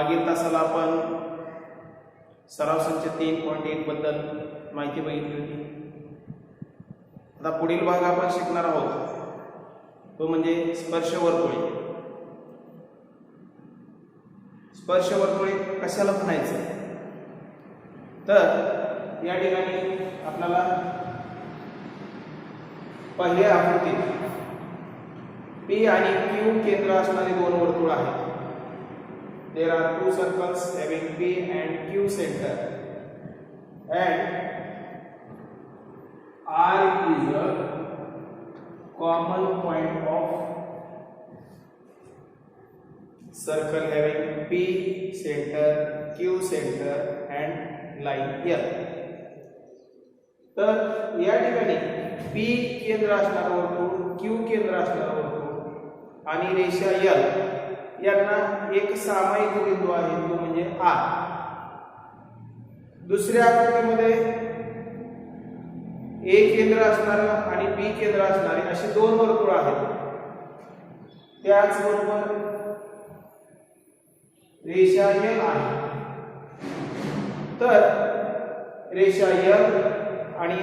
मागील तासाला आपण सराव संच 3.1 बद्दल माहिती बघितली होती. आता पुढील भाग आपण शिकणार आहोत तो म्हणजे स्पर्श वर्तुळे. स्पर्श वर्तुळे कशाला म्हणायचं, तर या ठिकाणी आपल्याला पहिल्या आकृतीत P आणि Q केंद्र असणारे दोन वर्तुळ आहेत. There are two circles having P and Q center, and R is a common point of circle having P center, Q center and line L. तर या ठिकाणी P केंद्र असणारे वर्तुळ, Q केंद्र असणारे वर्तुळ आणि रेषा L यांना एक सामायिक बिंदू आहे तो म्हणजे R. दुसऱ्या आकृतीमध्ये A केंद्र असणारे आणि B केंद्र असणारे असे दोन वर्तुळ आहेत. त्याचबरोबर रेषा L आहे. तर रेषा L आणि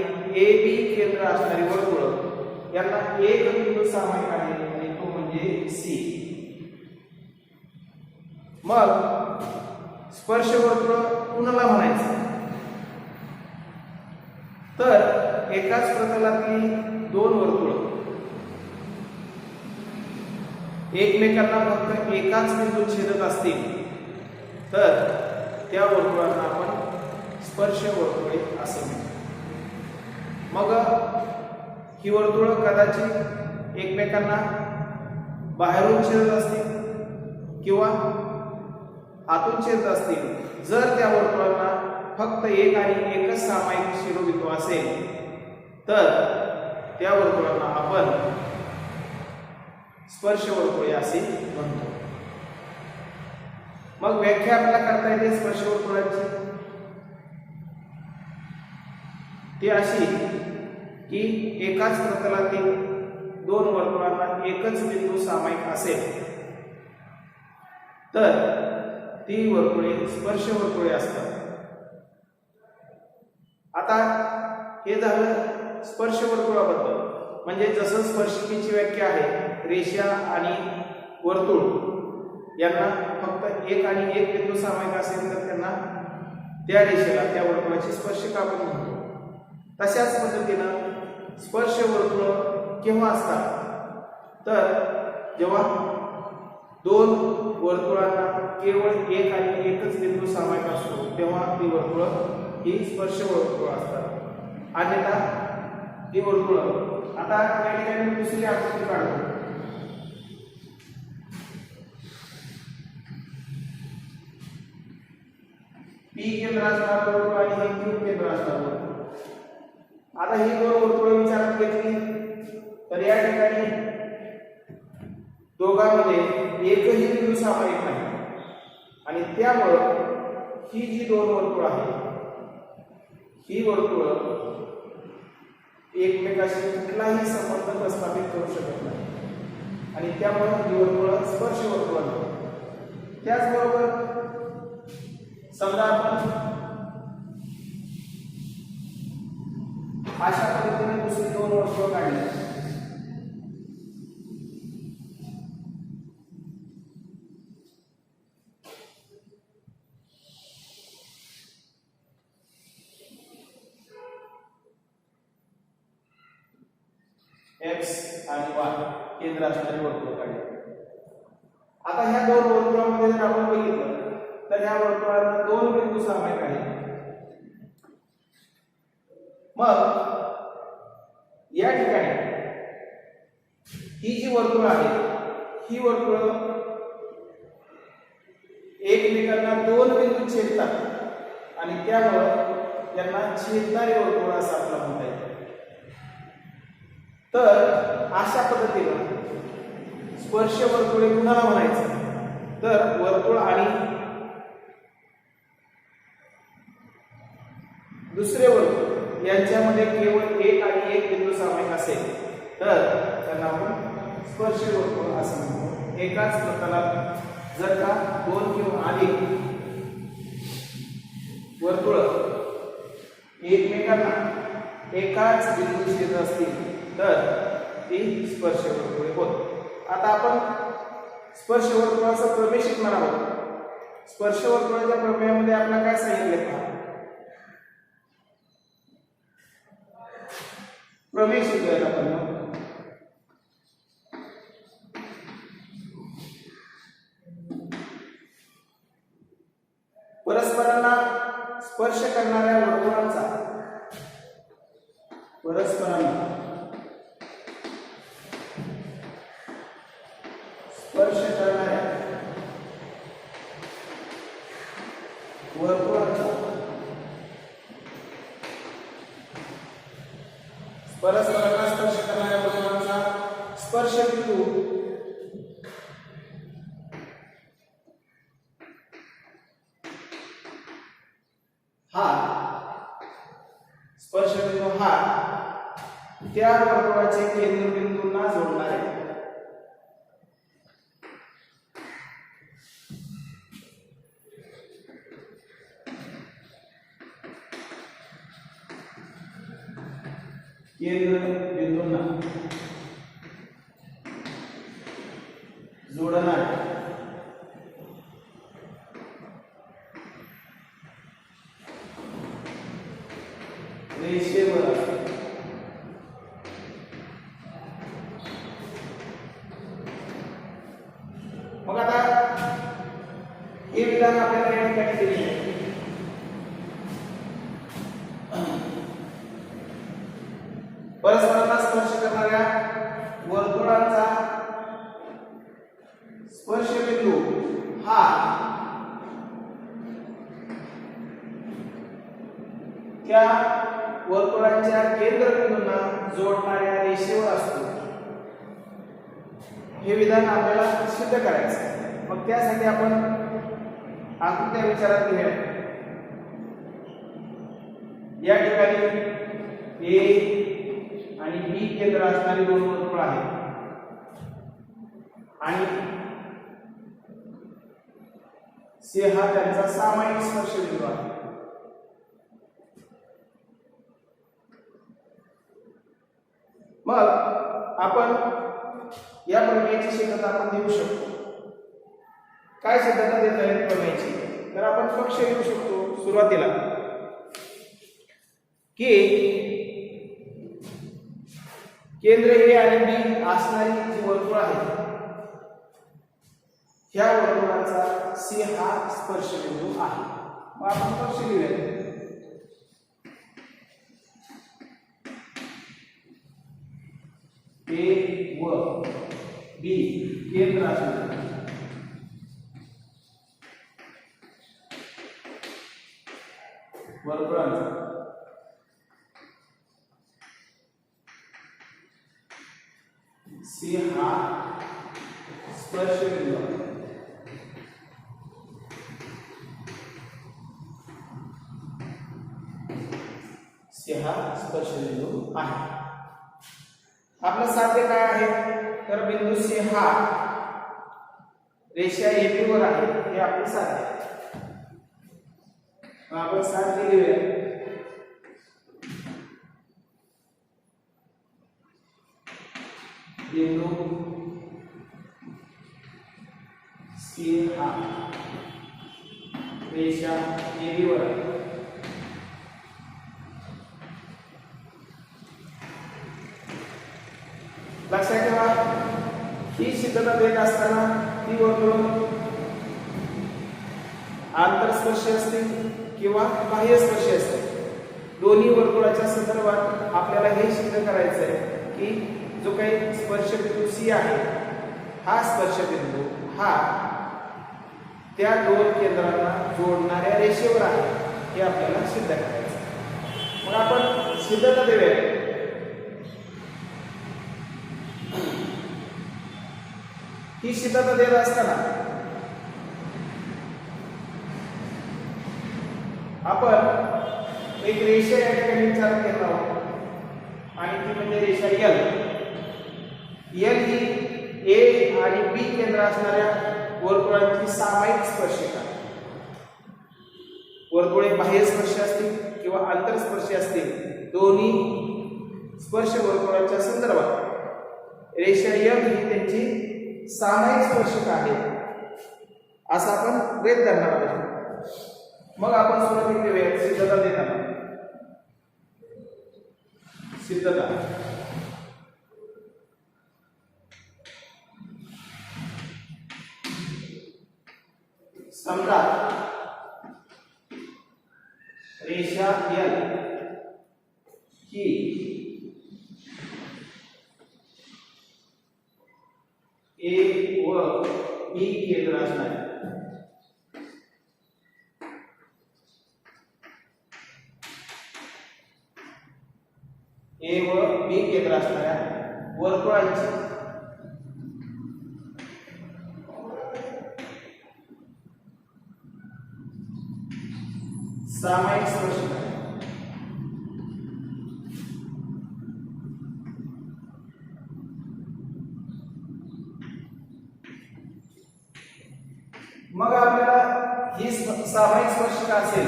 AB केंद्र असणारे वर्तुळ यांना एक बिंदू सामायिक आहे आणि तो म्हणजे C. मग स्पर्श वर्तुळ कुणाला म्हणायचं, तर एकाच प्रतलातली दोन वर्तुळ एकमेकांना फक्त एकाच बिंदूत छेदत असतील तर त्या वर्तुळांना आपण स्पर्श वर्तुळे असे म्हणतो. मग ही वर्तुळ कदाचित एकमेकांना बाहेरून छेदत असतील किंवा आतून छेदत असतील. जर त्या वर्तुळांना फक्त एक आणि एकच सामायिक शिरोबिंदू असेल तर त्या वर्तुळांना आपण स्पर्श वर्तुळे असे म्हणतो. मग व्याख्या आपल्याला करता येते स्पर्श वर्तुळाची. ती अशी की एकाच प्रतलातील दोन वर्तुळांना एकच बिंदू सामायिक असेल तर ती वर्तुळे स्पर्श वर्तुळे असतात. आता हे झालं स्पर्श वर्तुळाबद्दल. म्हणजे जसं स्पर्शिकेची व्याख्या आहे, रेषा आणि वर्तुळ यांना फक्त एक आणि एक बिंदू सामायिक असेल तर त्यांना त्या रेषेला त्या वर्तुळाची स्पर्शिका आपण म्हणतो. तशाच पद्धतीनं स्पर्श वर्तुळ केव्हा असतात, तर जेव्हा दोन वर्तुळांना केवळ एक आणि एकच बिंदू सामायिक असतो तेव्हा ती वर्तुळ ही स्पर्श वर्तुळ असतात. अन्यथा ही वर्तुळ, आता या ठिकाणी दुसरी आकृती काढतो. P केंद्र असणारं वर्तुळ आणि हे Q केंद्र असणारं वर्तुळ. आता ही दोन वर्तुळ विचारात घेतली तर या ठिकाणी दोघांमध्ये एकही बिंदू सामायिक नाही आणि त्यामुळे ही जी दोन वर्तुळ आहेत ही वर्तुळ एकमेकाशी कुठलाही संबंध प्रस्थापित करू शकत नाही आणि त्यामुळे ही वर्तुळ स्पर्श वर्तुळ आहे. त्याचबरोबर समजा आपण अशा पद्धतीने दुसरी दोन वर्तुळ काढली. X आणि Y केंद्र असणारे वर्तुळ काढले. आता ह्या दोन वर्तुळामध्ये जर आपण बघितलं तर ह्या वर्तुळांना दोन बिंदू सामायिक आहेत. मग या ठिकाणी ही जी वर्तुळ आहे ही वर्तुळ एकमेकांना दोन बिंदू छेदतात आणि त्यामुळे यांना छेदणारे वर्तुळ असं आपल्याला म्हणता येईल. तर अशा पद्धतीने स्पर्श वर्तुळे कुणाला म्हणायचं, तर वर्तुळ आणि दुसरे वर्तुळ यांच्यामध्ये केवळ एक आणि एक बिंदू सामायिक असेल तर त्यांना आपण स्पर्श वर्तुळ असं म्हणतो. एकाच प्रतलात जर का 2 किंवा अधिक वर्तुळ एकमेकांना एकाच बिंदूशी येत असतील तर ती स्पर्श वर्तुळे होत. आता आपण स्पर्श वर्तुळाचा प्रमेय शिकणार आहोत. स्पर्श वर्तुळाच्या प्रमेयामध्ये आपल्याला काय सांगितले पहा. प्रमेय शिकूयात आपण. परस्परांना स्पर्श करणाऱ्या वर्तुळांचा स्पर्श करणाऱ्या वर्तुळांचा परस्परांना स्पर्श करणाऱ्या वर्तुळांचा स्पर्श बिंदू हा त्या वर्तुळाचे केंद्रबिंदूंना जोडणार आहे. केंद्रबिंदूंना जोडणार रेषेवर मग आता हे विधान आपल्याला या ठिकाणी दिले आहे. परस्परांना स्पर्श करणाऱ्या वर्तुळांचा स्पर्श बिंदू हा त्या वर्तुळाच्या केंद्रबिंदूंना जोडणाऱ्या रेषेवर असतो. हे विधान आपल्याला सिद्ध करायचं आहे. मग त्यासाठी आपण आकृत्या विचारात घेऊया. या ठिकाणी ए आणि बी केंद्र असणारी 2 वर्तुळ आहेत आणि सी हा त्यांचा सामायिक स्पर्श बिंदू आहे. मग आपण या प्रमेयाची सिद्धता आपण देऊ शकतो. काय सिद्धता देता येईल प्रमेयाची? तर आपण पक्ष घेऊ शकतो सुरुवातीला की केंद्र ए आणि बी असणारी जी वर्तुळ आहे ह्या वर्तुळाचा सी हा स्पर्श बिंदू आहे. मग आपण पक्ष लिहूया. ए व बी केंद्र असणारे वर्तुळांचा सी हा स्पर्श बिंदू आहे. सी हा स्पर्श बिंदू आहे. आपलं साध्य काय आहे? तर बिंदू सी हा रेषा AB वर आहे हे आपलं साध्य आहे. आपण साध्य लिहूया. बिंदू सी हा रेषा AB वर आहे. लक्षात ठेवा ही सिद्धता देत असताना ती वर्तुळ आंतरस्पर्शी असतील किंवा बाह्यस्पर्शी असतील. दोन्ही वर्तुळाच्या संदर्भात आपल्याला हे सिद्ध करायचं आहे की जो काही स्पर्शबिंदू सी आहे हा स्पर्शबिंदू हा त्या 2 केंद्रांना जोडणाऱ्या रेषेवर आहे हे आपल्याला सिद्ध करायचं आहे. मग आपण सिद्धता देऊया. ही सिद्धता देत असताना आपण एक रेषा या ठिकाणी विचारात घेत आहोत आणि ती म्हणजे रेषा एल. एल ही ए आणि बी केंद्र असणाऱ्या वर्तुळांची सामायिक स्पर्शिका. वर्तुळे बाह्य स्पर्श असतील किंवा आंतरस्पर्शी असतील, दोन्ही स्पर्श वर्तुळाच्या संदर्भात रेषा M ही त्यांची सामायिक स्पर्शिका आहे असं आपण गृहीत धरणार आहोत. मग आपण सुरुवातीला घेऊया सिद्धता देताना. सिद्धता समजा रेषा L ही A व B केंद्र असणार आहे. A व B केंद्र असणाऱ्या वर्तुळांची सामायिक स्पर्शिका. मग आपल्याला ही सामायिक स्पर्शिका असेल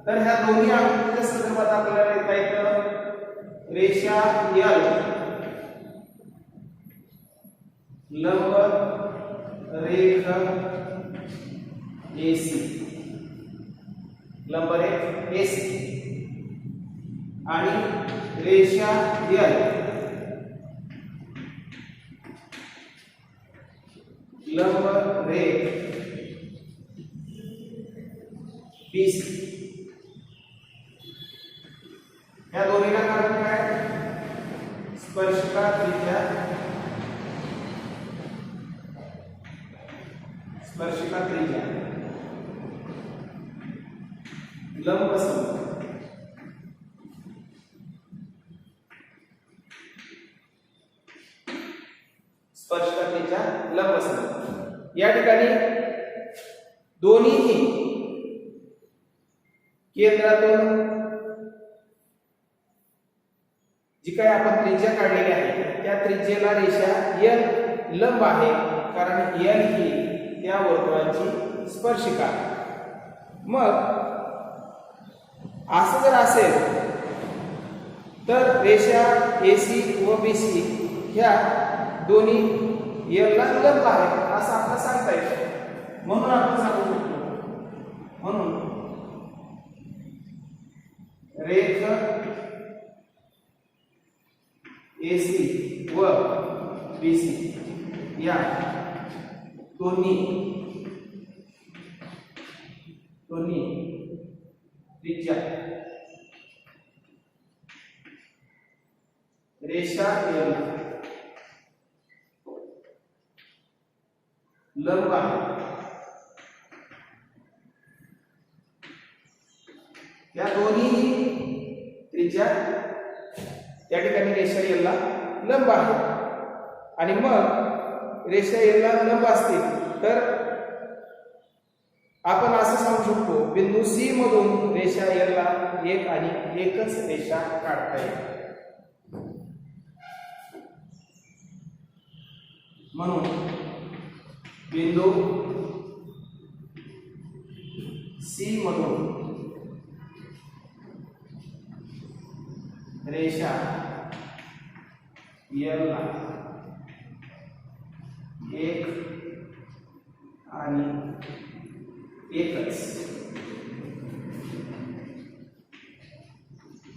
तर ह्या दोन्ही आकृतीच्या संदर्भात आपल्याला येता येतं रेषा L लंब रेख AC, लंबरेख AC आणि रेषा L लंब रेख BC. या दोन्हीला कारण काय? स्पर्शिका त्रिज्या, स्पर्शिका त्रिज्या, लंब समूह. स्पर्शिका त्रिज्या, लंब समूह. या ठिकाणी दोन्हीही केंद्रातून जी काय आपण त्रिज्या काढलेली आहे त्या त्रिज्येला रेषा L लंब आहे, कारण L ही त्या वर्तुळाची स्पर्शिका. मग असं जर असेल तर रेषा AC व BC ह्या दोन्ही L ला लंब आहेत असं आपल्याला सांगता येतं. म्हणून आपण सांगू शकतो, म्हणून रेख AC व BC या दोन्ही त्रिज्या रेषा L लंब आहे. या दोन्ही त्रिज्या त्या ठिकाणी रेषा L ला लंब आहे. आणि मग रेषा L ला लंब असतील तर आपण असं सांगू शकतो बिंदू C मधून रेषा L ला एक आणि एकच रेषा काढता येईल. म्हणून बिंदू C मधून रेषा L ला एक आणि एकच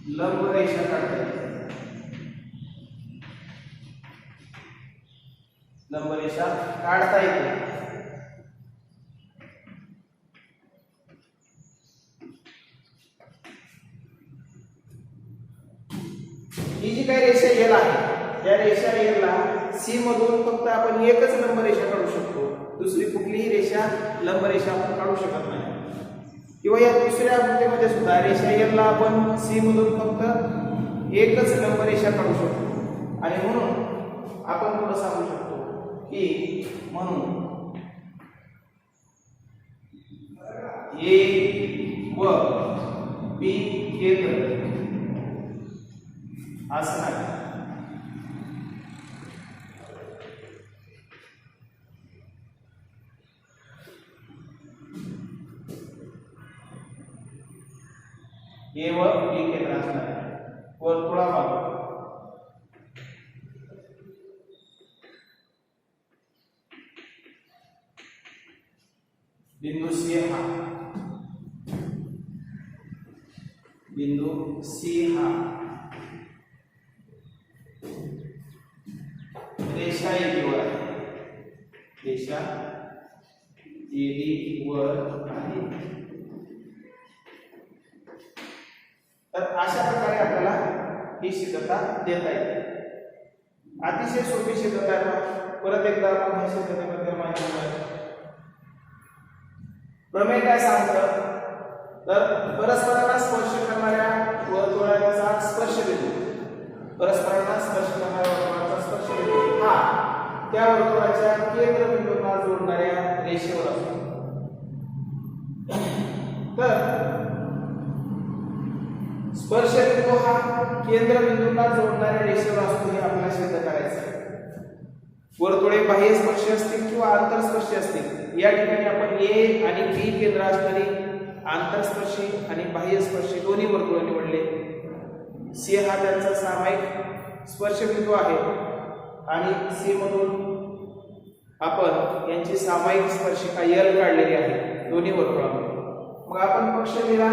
लंब रेषा काढता येते. लंब रेषा काढता येते. ही जी काही रेषा L आहे त्या रेषा L ला C मधून फक्त आपण एकच लंब रेषा काढू शकतो, दुसरी कुठलीही रेषा लंब रेषा आपण काढू शकत नाही. किंवा या दुसऱ्या आकृतीमध्ये सुद्धा रेषा L ला आपण C मधून फक्त एकच लंब रेषा काढू शकतो. आणि म्हणून आपण पुढे सांगू शकतो की म्हणून A व B केंद्र असणार. ए व बी केंद्र असणार आहे वर्तुळामागून बिंदू सी हा रेषा AB वर आहे रेषा AB वर आहे तर अशा प्रकारे आपल्याला ही सिद्धता देता येते अतिशय सोपी सिद्धता आहे परत एकदा आपण ह्या सिद्धतेबद्दल माहिती घेऊया प्रमेय काय सांगतं तर परस्परांना स्पर्श करणाऱ्या वर्तुळाचा स्पर्श बिंदू परस्परांना स्पर्श करणाऱ्या वर्तुळाचा स्पर्श बिंदू हा त्या वर्तुळाच्या केंद्रबिंदूला जोडणाऱ्या रेषेवर असतो तर स्पर्श बिंदू हा केंद्रबिंदूला जोडणाऱ्या रेषेवर असतो हे आपल्याला सिद्ध करायचं आहे वर्तुळे बाह्य स्पर्श असतील किंवा आंतरस्पर्शी असतील या ठिकाणी आपण ए आणि बी केंद्र असणारी आंतरस्पर्शी आणि बाह्य स्पर्शी दोन्ही वर्तुळ निवडले सी हा त्यांचा सामायिक स्पर्श बिंदू आहे आणि सी मधून आपण यांची सामायिक स्पर्शिका एल काढलेली आहे दोन्ही वर्तुळामध्ये मग आपण पक्ष दिला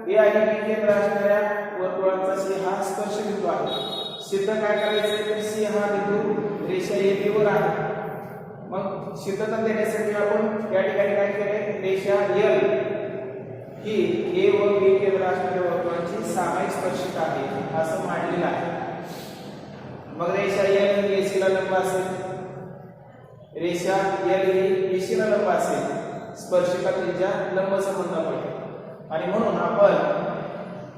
ए आणि बी केंद्र असणाऱ्या वर्तुळाचा सी हा स्पर्श बिंदू आहे सिद्ध काय करायचं तर सी हा बिंदू रेषा AB वर आहे मग सिद्धता देण्यासाठी आपण या ठिकाणी काय केले रेषा L ही ए व बी केंद्र असणाऱ्या वर्तुळाची सामायिक स्पर्शिका आहे असं मांडलेलं आहे मग रेषा L ही AC ला लंब असेल रेषा L ही AC ला लंब असेल स्पर्शिका त्रिज्या लंब संबंधामुळे आणि म्हणून आपण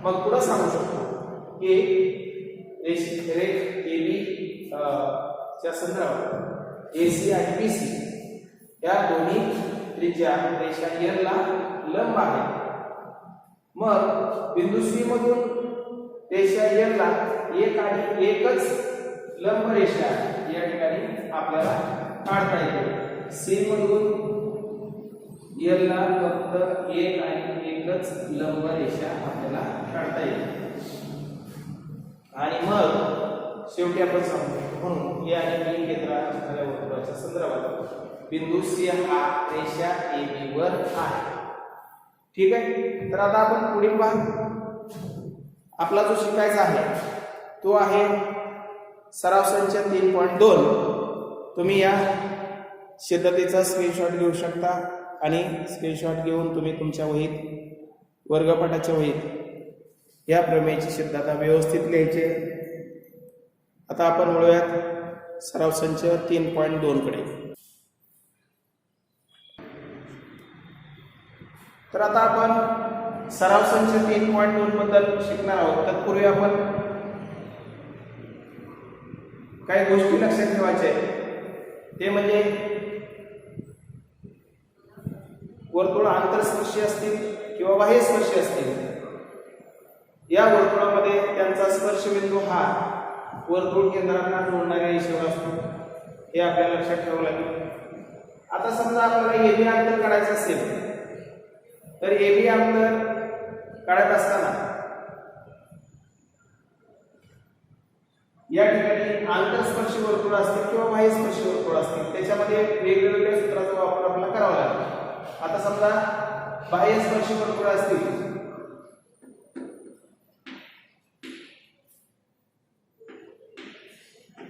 मग पुढे सांगू शकतो की रेख AB च्या संदर्भात AC आणि BC या दोन्ही त्रिज्या रेषा L ला लंब आहे मग बिंदू C मधून रेषा L ला एक आणि एकच लंब रेषा या ठिकाणी आपल्याला काढता येते C मधून L ला फक्त एक आणि एकच लंब रेषा आपल्याला काढता येते आणि मग शेवटी आपण सांगतो म्हणून ए आणि बी केंद्र असणाऱ्या वर्तुळाच्या संदर्भात बिंदू C हा रेषा AB वर आहे ठीक आहे तर आता आपण पुढील भाग आपला जो शिकायचा आहे तो आहे सराव संच 3.2 तुम्ही या सिद्धतेचा स्क्रीनशॉट घेऊ शकता आणि स्क्रीनशॉट घेऊन तुम्ही तुमच्या वहीत वर्गपाठाच्या वहीत या प्रमेयची सिद्धता व्यवस्थित लिहायची आता आपण वळूयात सराव संच 3.2 कडे तर आता आपण सराव संच 3.2 बद्दल शिकणार आहोत तत्पूर्वी आपण काही गोष्टी लक्षात ठेवायच्या आहेत ते म्हणजे वर्तुळ आंतरस्पर्शी असतील किंवा बाह्य स्पर्शी असतील या वर्तुळामध्ये त्यांचा स्पर्श बिंदू हा वर्तुळ केंद्रांना जोडणाऱ्या रेषेवर असतो हे आपल्याला लक्षात ठेवावं लागेल आता समजा आपल्याला AB अंतर काढायचं असेल तर AB अंतर काढत असताना या ठिकाणी आंतरस्पर्शी वर्तुळ असतील किंवा बाह्य स्पर्शी वर्तुळ असतील त्याच्यामध्ये वेगवेगळ्या सूत्राचा वापर आपल्याला करावा लागेल आता समजा बाह्य स्पर्शी वर्तुळ असतील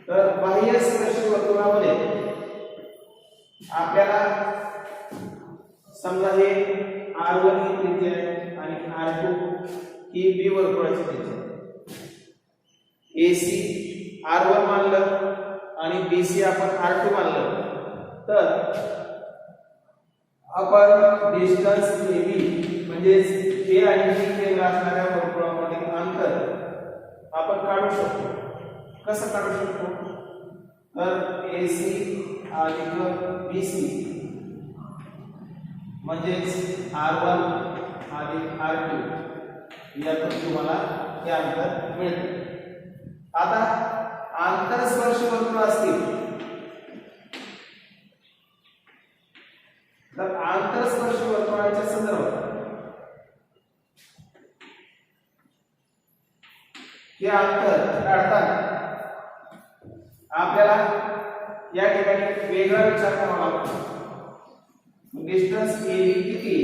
तर बाह्य स्पर्शी वर्तुळामध्ये आपल्याला समजा हे R1 ही त्रिज्या आहे आणि R2 ही B वर्तुळाची त्रिज्या AC R1 मानलं आणि BC आपण R2 मानलं तर आपण डिस्टन्स AB म्हणजे A आणि B केंद्र असणाऱ्या वर्तुळामधील अंतर आपण काढू शकतो कसं काढू शकतो तर AC अधिक BC म्हणजेच R1 अधिक R2 यातून तुम्हाला हे अंतर मिळते आता आंतरस्पर्शी वर्तुळ असतील तर आंतरस्पर्शी वर्तुळाच्या संदर्भात अंतर काढताना आपल्याला या ठिकाणी वेगळा विचार करावा लागतो। डिस्टन्स ए बी किती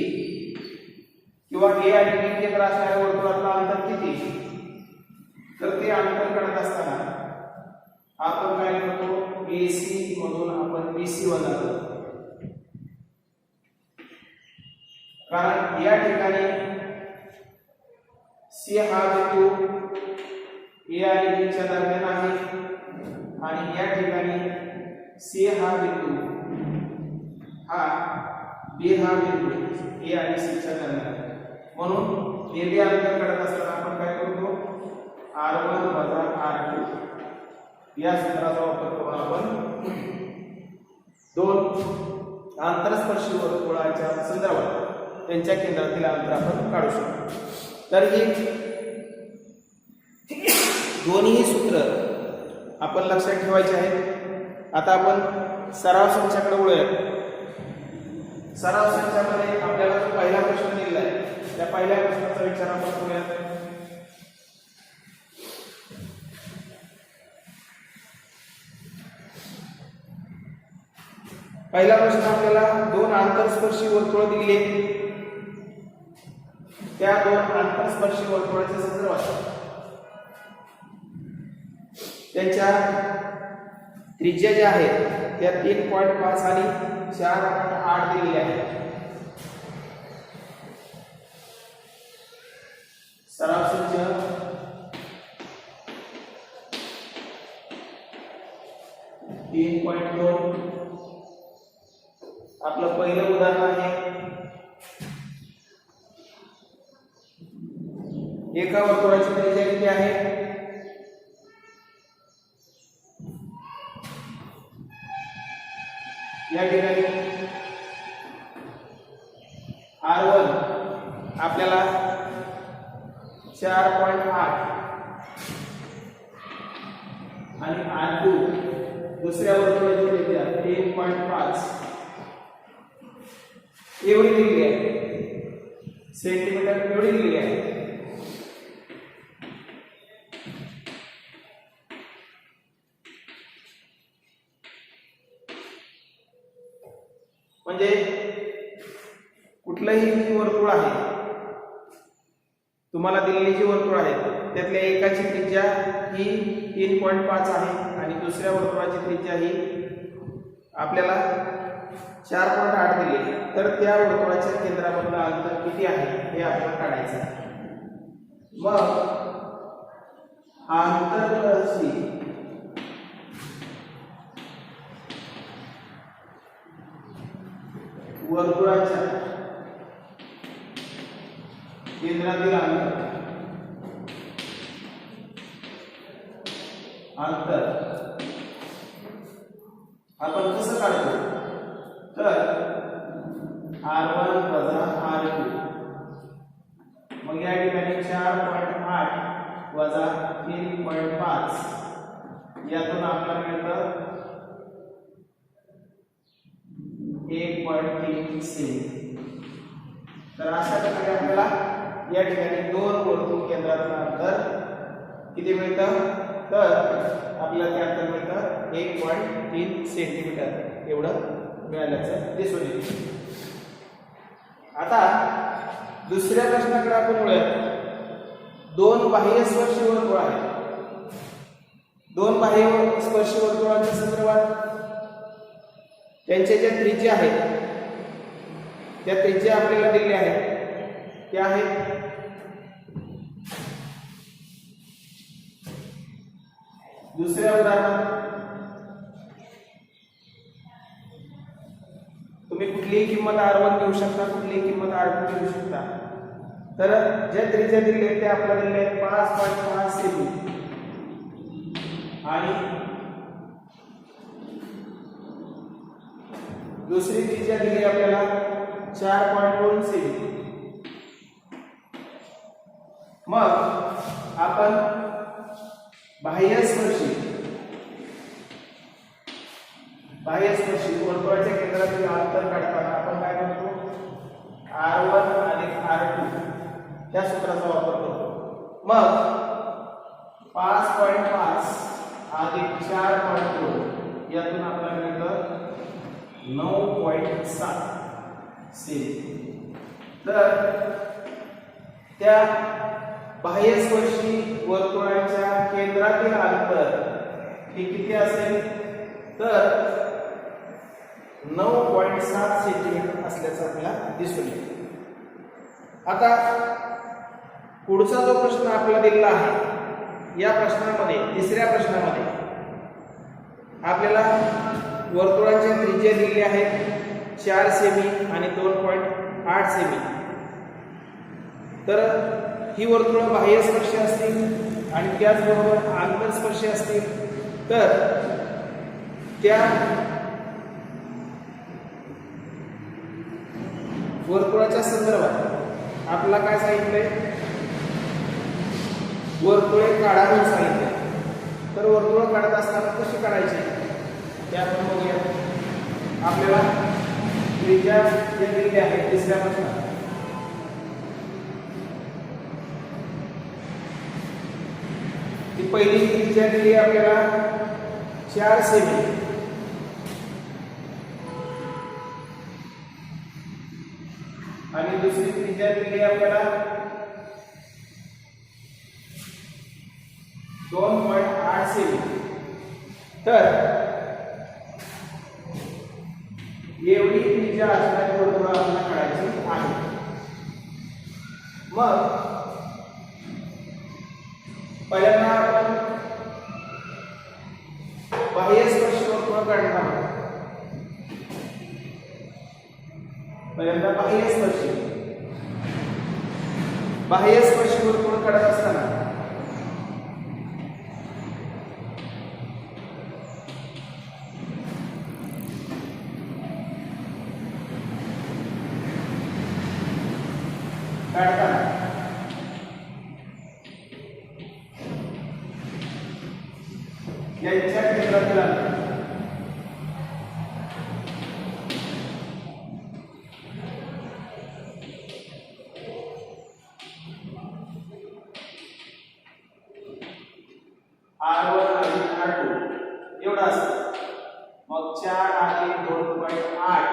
किंवा ए आणि बी केंद्र असणाऱ्या वर्तुळातलं अंतर किती, तर ते अंतर काढत असताना आपण काय करतो, AC मधून आपण BC वजा करतो। कारण या ठिकाणी C हा बिंदू A आणि B च्या दरम्यान आहे आणि या ठिकाणी C हा बिंदू हा B हा बिंदू A आणि C च्या दरम्यान आहे। म्हणून AB अंतर काढत असताना आपण काय करतो, R1 वजा R2 या सूत्राचा वापर करून आपण दोन आंतरस्पर्शी वर्तुळाच्या संदर्भात त्यांच्या केंद्रातील अंतर आपण काढू शकतो। तर ही दोन्ही सूत्र आपण लक्षात ठेवायचे आहेत। आता आपण सराव संचाकडे वळूया। सराव संचामध्ये आपल्याला जो पहिला प्रश्न दिलेला आहे त्या पहिल्या प्रश्नाचा विचार आपण करूया। पहिला प्रश्न आपल्याला दोन आंतरस्पर्शी वर्तुळ दिली आहेत, त्या दोन आंतरस्पर्शी वर्तुळाच्या संदर्भात त्यांच्या त्रिज्या ज्या आहेत त्या 3.5 आणि 4.8 दिलेल्या आहेत। सराव संच तीन 3.2 आपलं पहिलं उदाहरण आहे। एका वर्तुळाची त्रिज्या किती आहे, या ठिकाणी R1 आपल्याला 4.8 आणि R2 दुसऱ्या वर्तुळाची त्रिज्या 3.5 एवढी दिलेली आहे, सेंटीमीटर एवढी दिलेली आहे। म्हणजे कुठलंही जी वर्तुळ आहे, तुम्हाला दिलेली जी वर्तुळ आहे त्यातल्या एकाची त्रिज्या ही 3.5 आहे आणि दुसऱ्या वर्तुळाची त्रिज्या ही आपल्याला 4.8 दिली, तर त्या वर्तुळाच्या केंद्रामधलं अंतर किती आहे हे आपल्याला काढायचं आहे। मग आंतरस्पर्शी वर्तुळाच्या केंद्रातील अंतर आपण कसं काढतो, तर R1 वजा R2 मग या ठिकाणी 4.8 वजा 3.5 यातून आपल्याला मिळतं 1.3 सेंटीमीटर। तर अशा प्रकारे आपल्याला या ठिकाणी दोन वर्तुळ केंद्रातलं अंतर किती मिळतं, तर आपल्याला ते अंतर मिळतं 1.3 सेंटीमीटर एवढं मिळाल्याचं दिसून येतं। आता दुसऱ्या प्रश्नाकडे आपण वळूया। दोन बाह्य स्पर्शी वर्तुळ आहेत, दोन बाह्य स्पर्शी वर्तुळांच्या संदर्भात त्यांच्या ज्या त्रिज्या आहेत त्या त्रिज्या आपल्याला दिलेल्या आहेत, त्या आहेत दुसऱ्या उदाहरणात तुम्ही कुठलीही किंमत R1 घेऊ शकता, कुठलीही किंमत R2 घेऊ शकता। तर ज्या त्रिज्या दिलेल्या आहेत त्या आपल्याला दिलेल्या आहेत 5.5 सेमी आणि दुसरी त्रिज्या दिली आपल्याला 4.2 सेमी। मग आपण बाह्यस्पर्शी वर्तुळाच्या केंद्रातील अंतर काढताना आपण काय करतो, R1 आणि R2 या सूत्राचा वापर करतो। मग 5.5 अधिक 4.2 यातून आपल्याला मिळतं 9.7 सेमी. तर त्या बाह्यस्पर्शी वर्तुळाच्या केंद्रातील अंतर हे किती असेल तर 9.7 सेंटीमीटर असल्याचं आपल्याला दिसून येईल. आता पुढचा जो प्रश्न आपल्याला दिलेला आहे या प्रश्नामध्ये तिसऱ्या प्रश्नामध्ये आपल्याला वर्तुळाच्या त्रिज्या दिलेली आहेत 4 सेमी आणि 2.8 सेमी. तर ही वर्तुळ बाह्यस्पर्शी असतील आणि त्याचबरोबर आंतरस्पर्शी असतील. तर त्या वर्तुळाच्या संदर्भात आपल्याला काय सांगितलंय वर्तुळे काढा म्हणून सांगितले. तर वर्तुळ काढत असताना कशी काढायची ते आपण बघूया. आपल्याला त्रिज्या दिलेली आहे तिसऱ्या प्रश्नात. ती पहिली त्रिज्या दिली आपल्याला 4 सेमी आणि दुसरी त्रिज्या दिली आपल्याला 2.8 सेमी. तर एवढी त्रिज्या असणारी वर्तुळ आपल्याला काढायची आहे. मग पहिल्यांदा आपण बाह्यस्पर्शी वर्तुळ काढणार आहोत. पहिल्यांदा बाह्यस्पर्शी वर्तुळ काढत असताना यांच्या केंद्रातील अंतर R1 अधिक R2 एवढा असतो. मग 4 अधिक 2.8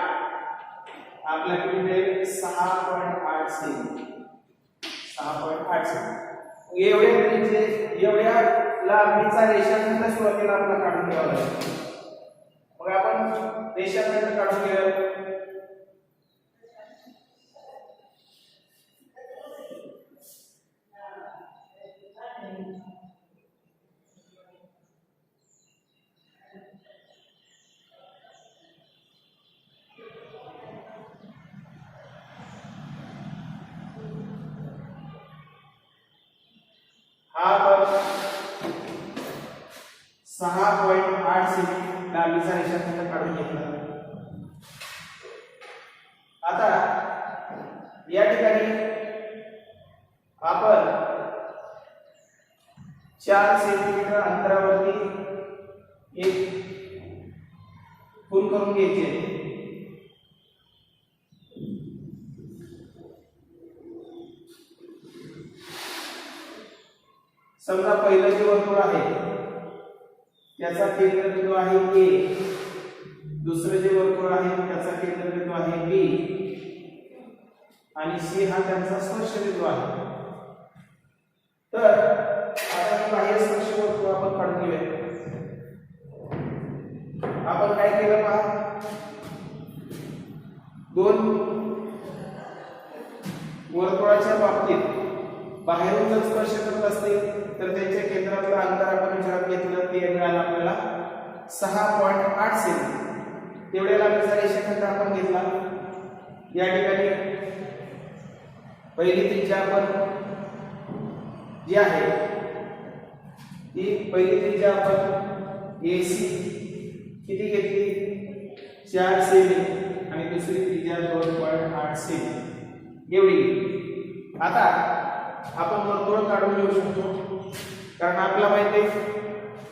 आपल्याला किती मिळेल 6.8 सेमी. 6.8 सेमी. एवढ्या लांबीचा रेषाखंड सुरुवातीला आपल्याला काढून घ्यावा लागेल. मग आपण रेषाखंड काढून घेऊया. हा 6.8 सेमी लांबीचा रेषाखंड काढून घेतला. आता या ठिकाणी आपण 4 सेंटीमीटर अंतरावरती एक खूण करून घ्यायचे. समजा पहिलं जे वर्तुळ आहे त्याचा केंद्रबिंदू आहे A, दुसरं जे वर्तुळ आहे त्याचा केंद्रबिंदू आहे B आणि C हा त्यांचा स्पर्शबिंदू आहे. तर आता ही बाह्यस्पर्शी वर्तुळ आपण काढून घेऊया. आपण काय केलं पहा, दोन वर्तुळाच्या बाबतीत बाहेरून जर स्पर्श करत असतील तर त्यांच्या केंद्रातलं अंतर आपण विचारात घेतलं ते मिळालं आपल्याला 6.8 सेमी. तेवढ्या लांबीचा रेषाखंड आपण घेतला. या ठिकाणी पहिली त्रिज्या आपण जी आहे ती पहिली त्रिज्या आपण AC किती घेतली 4 सेमी आणि दुसरी त्रिज्या 2.8 सेमी एवढी. आता आपण वर्तुळ काढून घेऊ शकतो कारण आपल्याला माहिती आहे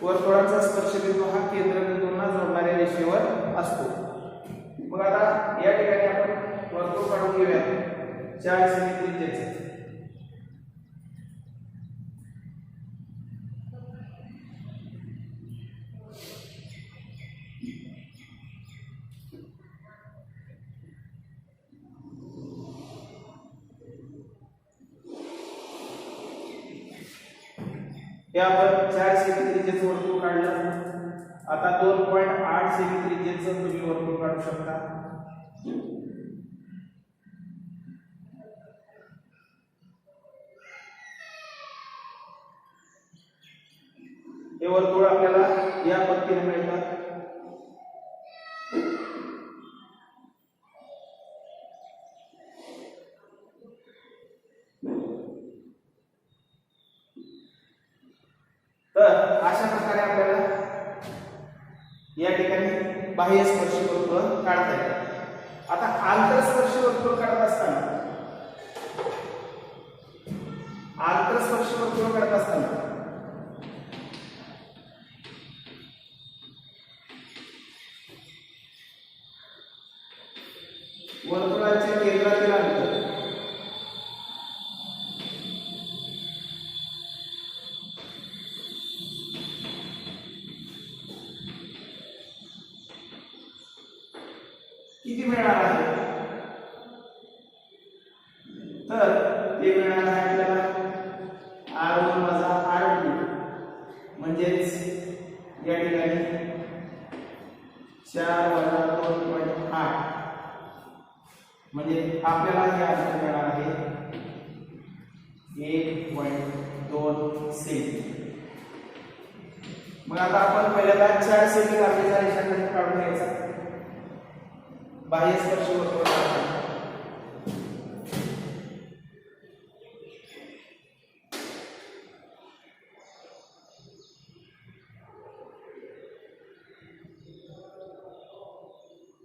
वर्तुळाचा स्पर्शबिंदू हा केंद्रबिंदूंना जोडणाऱ्या रेषेवर असतो. मग आता या ठिकाणी आपण वर्तुळ काढून घेऊया 4 सेमी त्रिज्येचे. हे आपण 4 सेमी त्रिज्येचं वर्तुळ काढलं. आता 2.8 सेमी त्रिज्येचं तुम्ही वर्तुळ काढू शकता. हे वर्तुळ आपल्याला या पद्धतीने मिळतात. तर अशा प्रकारे आपल्याला या ठिकाणी बाह्य स्पर्शी वर्तुळ काढता येतात. आता आंतरस्पर्शी वर्तुळ काढत असताना वर्तुळाच्या केंद्रातील अंतर किती मिळणार आहे? तर ते मिळणार आहे आपल्याला R1 वजा R2 म्हणजेच या ठिकाणी 4 वजा 2.8 म्हणजे आपल्याला हे अंतर मिळणार आहे 1.2 सेमी. मग आता आपण पहिल्यांदा 4 सेमी लांबीचा रेषाखंड काढून घ्यायचा. बाह्य स्पर्श वर्तुळ काढताना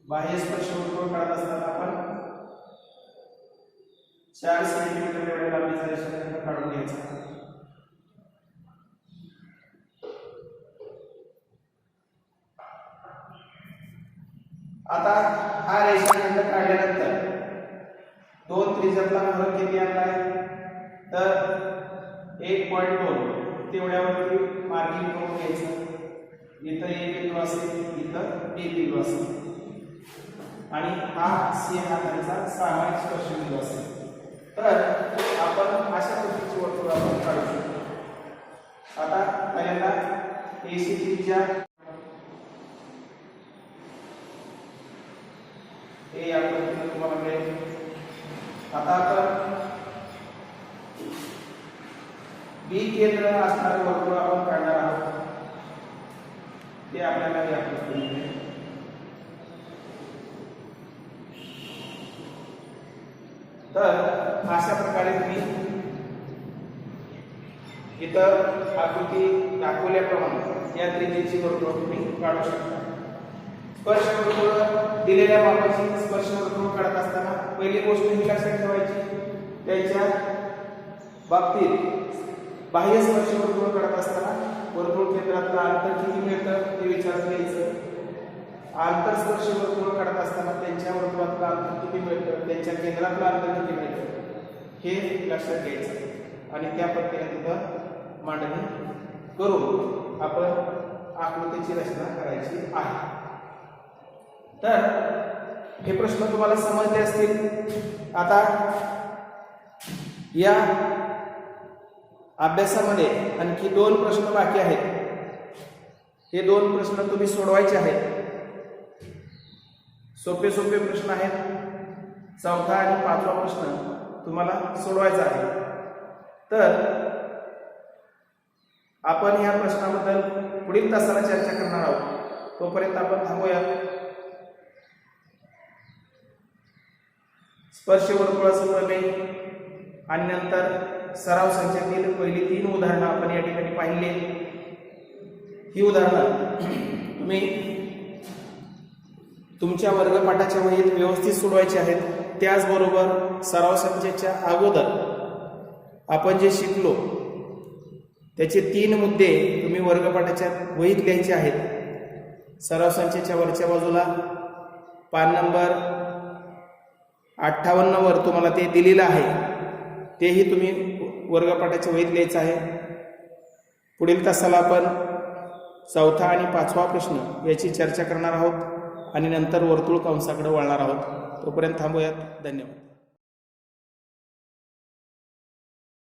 बाह्य स्पर्श वर्तुळ काढत असताना आपण 4 सेंटीमीटर एवढ्या लांबीचा रेषाखंड काढून घ्यायचा. आता हा रेषाखंड काढल्यानंतर दोन त्रिज्यातला फरक किती आणलाय? तर 1.2 तेवढ्यावरती मार्किंग करून घ्यायचं. इथं A बिंदू असेल, इथं B बिंदू असेल आणि हा C हा त्यांचा सामायिक स्पर्श बिंदू असेल. तर आपण अशा पद्धतीची वर्तुळ आपण काढू शकतो. आता पहिल्यांदा AC त्रिज्या हे या पद्धतीने तुम्हाला मिळेल. आता आपण B केंद्र असणारे वर्तुळ आपण काढणार आहोत. ते आपल्याला या पद्धतीने मिळेल. तर अशा प्रकारे तुम्ही इतर आकृती दाखवल्याप्रमाणे या त्रिज्येची वर्तुळ तुम्ही काढू शकता. स्पर्श वर्तुळ दिलेल्या मापाची स्पर्श वर्तुळ काढत असताना पहिली गोष्ट ही लक्षात ठेवायची, त्याच्या बाबतीत बाह्य स्पर्श वर्तुळ काढत असताना वर्तुळ केंद्रातलं अंतर किती मिळतं ते विचारात घ्यायचं. आंतरस्पर्श वर्तुळ काढत असताना त्यांच्या वर्तुळातलं अंतर किती मिळतं, त्यांच्या केंद्रातलं अंतर किती मिळतं हे लक्षात घ्यायचं आणि त्या पद्धतीने तिथं मांडणी करून आपण आकृतीची रचना करायची आहे. तर हे प्रश्न तुम्हाला समजले असतील. आता या अभ्यासामध्ये आणखी 2 प्रश्न बाकी आहेत. हे 2 प्रश्न तुम्ही सोडवायचे आहेत. सोपे सोपे प्रश्न आहेत. 4था आणि 5वा प्रश्न तुम्हाला सोडवायचा आहे. तर आपण या प्रश्नाबद्दल पुढील तासाला चर्चा करणार आहोत. तोपर्यंत आपण थांबूया. स्पर्श वर्तुळाचं प्रमेय आणि नंतर सराव संचातील पहिली 3 उदाहरणं आपण या ठिकाणी पाहिली. ही उदाहरणं तुम्ही तुमच्या वर्गपाठाच्या वहीत व्यवस्थित सोडवायची आहेत. त्याचबरोबर सराव संचाच्या अगोदर आपण जे शिकलो त्याचे 3 मुद्दे तुम्ही वर्गपाठाच्या वहीत लिहायचे आहेत. सराव संचाच्या वरच्या बाजूला पान नंबर 58 वर तुम्हाला ते दिलेलं आहे. तेही तुम्ही वर्गपाठाच्या वहीत लिहायचं आहे. पुढील तासाला आपण 4था आणि 5वा प्रश्न याची चर्चा करणार आहोत आणि नंतर वर्तुळ कंसाकडे वळणार आहोत. तोपर्यंत थांबूयात. धन्यवाद.